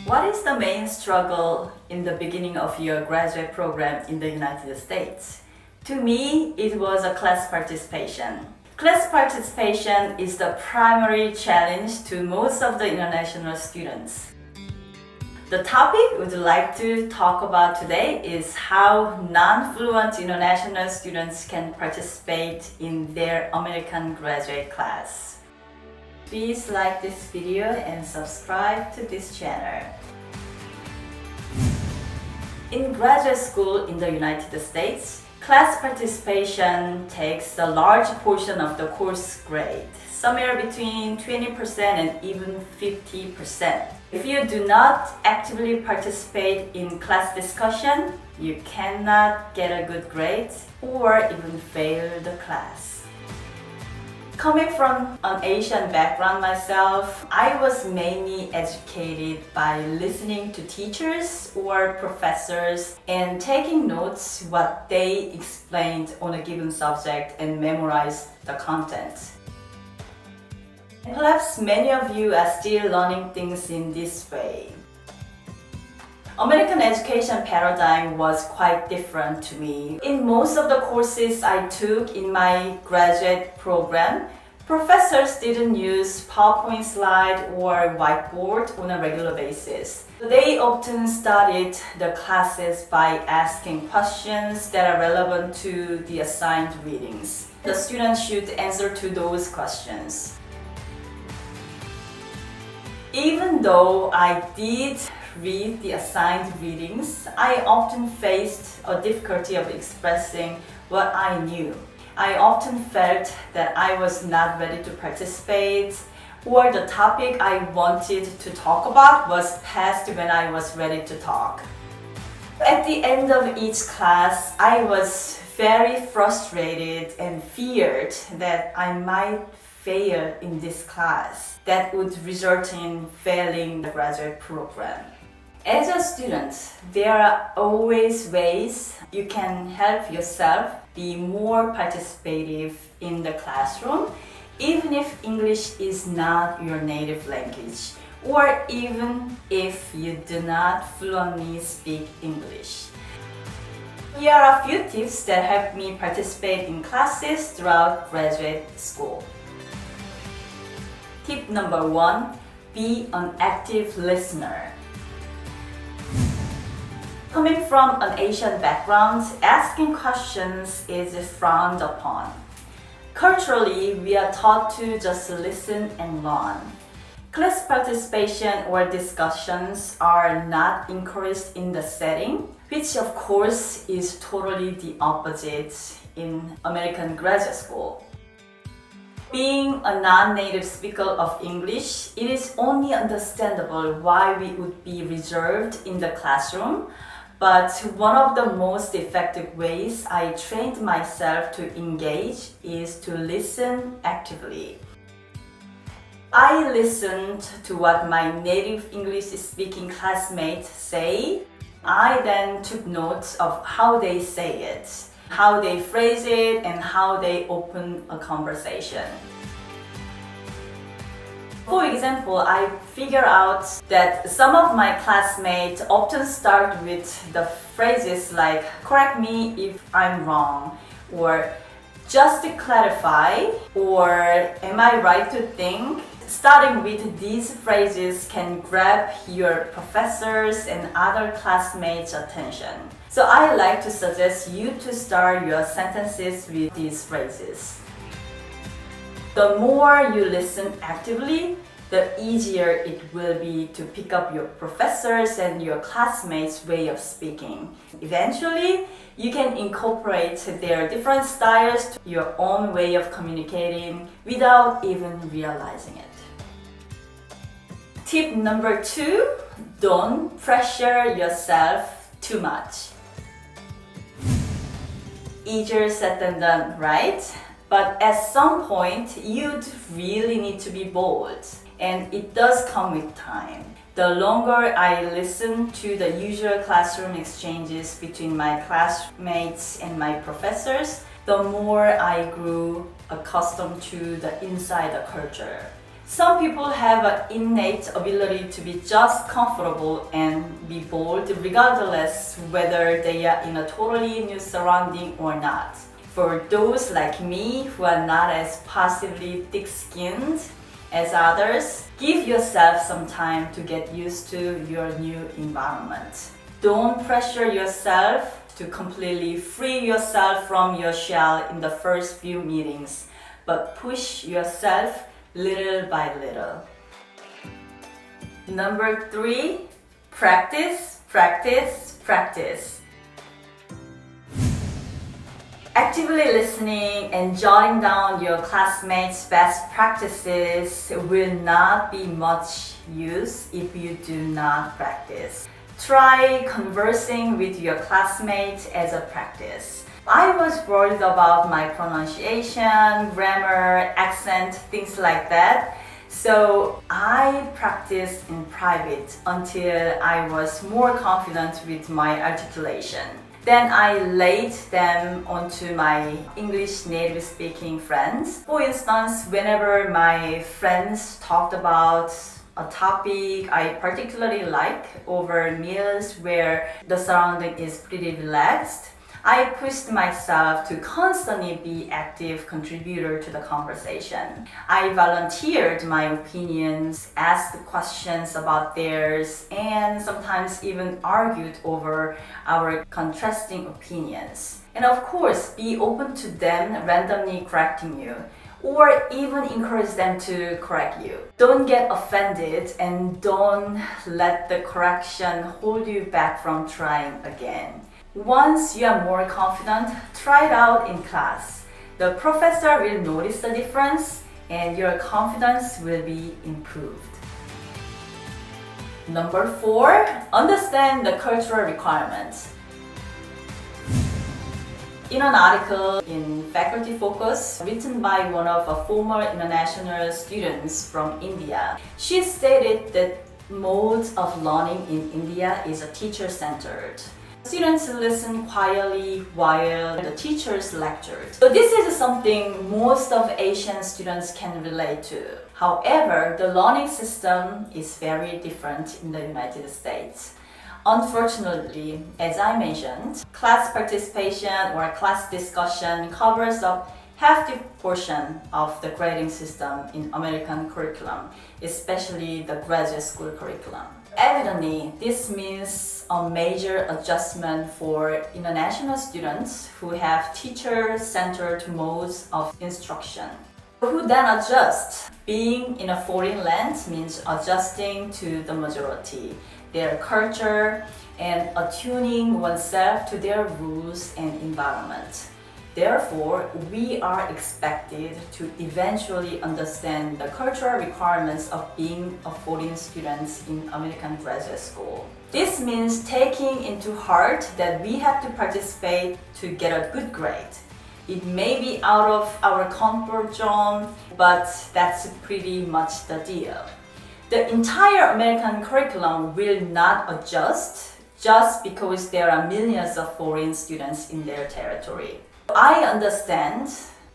What is the main struggle in the beginning of your graduate program in the United States? To me, it was a class participation. Class participation is the primary challenge to most of the international students. The topic we'd like to talk about today is how non-fluent international students can participate in their American graduate class. Please like this video and subscribe to this channel. In graduate school in the United States, class participation takes a large portion of the course grade, somewhere between 20% and even 50%. If you do not actively participate in class discussion, you cannot get a good grade or even fail the class. Coming from an Asian background myself, I was mainly educated by listening to teachers or professors and taking notes what they explained on a given subject and memorize the content. Perhaps many of you are still learning things in this way. American education paradigm was quite different to me. In most of the courses I took in my graduate program, professors didn't use PowerPoint slide or whiteboard on a regular basis. They often started the classes by asking questions that are relevant to the assigned readings. The students should answer to those questions. Even though I did read the assigned readings, I often faced a difficulty of expressing what I knew. I often felt that I was not ready to participate, or the topic I wanted to talk about was past when I was ready to talk. At the end of each class, I was very frustrated and feared that I might fail in this class that would result in failing the graduate program. As a student, there are always ways you can help yourself be more participative in the classroom, even if English is not your native language, or even if you do not fluently speak English. Here are a few tips that helped me participate in classes throughout graduate school. Tip number 1, be an active listener. Coming from an Asian background, asking questions is frowned upon. Culturally, we are taught to just listen and learn. Class participation or discussions are not encouraged in the setting, which of course is totally the opposite in American graduate school. Being a non-native speaker of English, it is only understandable why we would be reserved in the classroom. But one of the most effective ways I trained myself to engage is to listen actively. I listened to what my native English-speaking classmates say. I then took notes of how they say it, how they phrase it, and how they open a conversation. For example, I figured out that some of my classmates often start with the phrases like, correct me if I'm wrong, or just to clarify, or am I right to think? Starting with these phrases can grab your professors and other classmates' attention. So I like to suggest you to start your sentences with these phrases. The more you listen actively, the easier it will be to pick up your professors and your classmates' way of speaking. Eventually, you can incorporate their different styles to your own way of communicating without even realizing it. Tip number 2, don't pressure yourself too much. Easier said than done, right? But at some point, you'd really need to be bold, and it does come with time. The longer I listened to the usual classroom exchanges between my classmates and my professors, the more I grew accustomed to the insider culture. Some people have an innate ability to be just comfortable and be bold regardless whether they are in a totally new surrounding or not. For those like me who are not as passively thick-skinned as others, give yourself some time to get used to your new environment. Don't pressure yourself to completely free yourself from your shell in the first few meetings, but push yourself little by little. Number 3, practice, practice, practice. Actively listening and jotting down your classmates' best practices will not be much use if you do not practice. Try conversing with your classmates as a practice. I was worried about my pronunciation, grammar, accent, things like that. So I practiced in private until I was more confident with my articulation. Then I laid them onto my English native speaking friends. For instance, whenever my friends talked about a topic I particularly like over meals where the surrounding is pretty relaxed, I pushed myself to constantly be active contributor to the conversation. I volunteered my opinions, asked questions about theirs, and sometimes even argued over our contrasting opinions. And of course, be open to them randomly correcting you, or even encourage them to correct you. Don't get offended and don't let the correction hold you back from trying again. Once you are more confident, try it out in class. The professor will notice the difference and your confidence will be improved. Number 4, understand the cultural requirements. In an article in Faculty Focus written by one of our former international students from India, she stated that modes of learning in India is teacher-centered. Students listen quietly while the teachers lectured. So this is something most of Asian students can relate to. However, the learning system is very different in the United States. Unfortunately, as I mentioned, class participation or class discussion covers up half the portion of the grading system in American curriculum, especially the graduate school curriculum. Evidently, this means a major adjustment for international students who have teacher-centered modes of instruction. Who then adjust? Being in a foreign land means adjusting to the majority, their culture, and attuning oneself to their rules and environment. Therefore, we are expected to eventually understand the cultural requirements of being a foreign student in American graduate school. This means taking into heart that we have to participate to get a good grade. It may be out of our comfort zone, but that's pretty much the deal. The entire American curriculum will not adjust just because there are millions of foreign students in their territory. I understand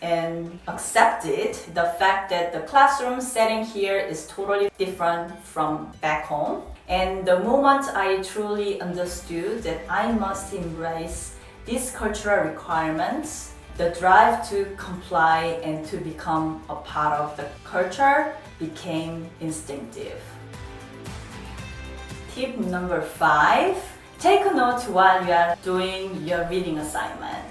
and accepted the fact that the classroom setting here is totally different from back home. And the moment I truly understood that I must embrace these cultural requirements, the drive to comply and to become a part of the culture became instinctive. Tip number 5, take a note while you are doing your reading assignment.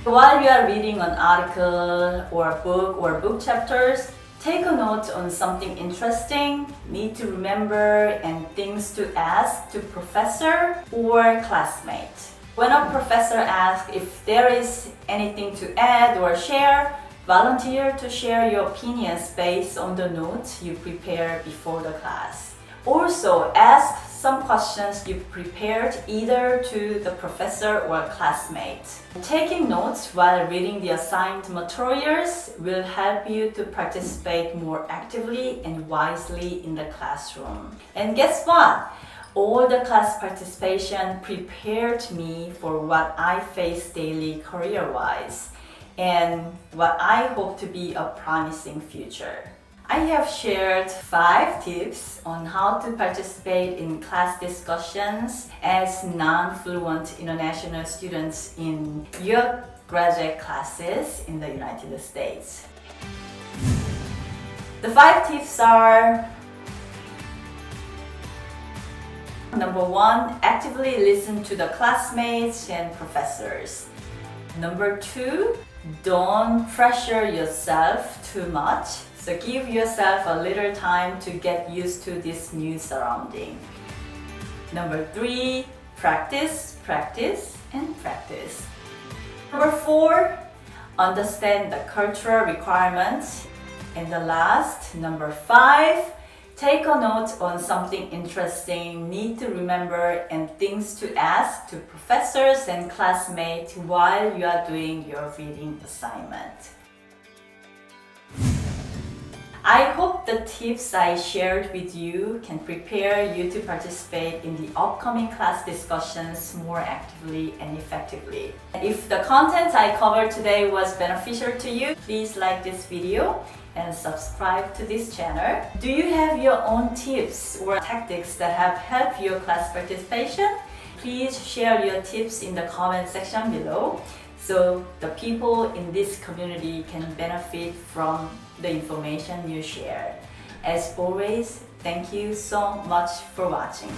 While you are reading an article or a book or book chapters, take a note on something interesting, need to remember, and things to ask to professor or classmate. When a professor asks if there is anything to add or share, volunteer to share your opinions based on the notes you prepare before the class. Also, ask some questions you prepared either to the professor or classmate. Taking notes while reading the assigned materials will help you to participate more actively and wisely in the classroom. And guess what? All the class participation prepared me for what I face daily career-wise. and what I hope to be a promising future. I have shared 5 tips on how to participate in class discussions as non-fluent international students in your graduate classes in the United States. The 5 tips are: Number 1, actively listen to the classmates and professors. Number 2, don't pressure yourself too much. So give yourself a little time to get used to this new surrounding. Number 3, practice, practice, and practice. Number 4, understand the cultural requirements. And the last, number 5, take a note on something interesting, need to remember, and things to ask to professors and classmates while you are doing your reading assignment. I hope the tips I shared with you can prepare you to participate in the upcoming class discussions more actively and effectively. If the content I covered today was beneficial to you, please like this video and subscribe to this channel. Do you have your own tips or tactics that have helped your class participation? Please share your tips in the comment section below so the people in this community can benefit from the information you share. As always, thank you so much for watching.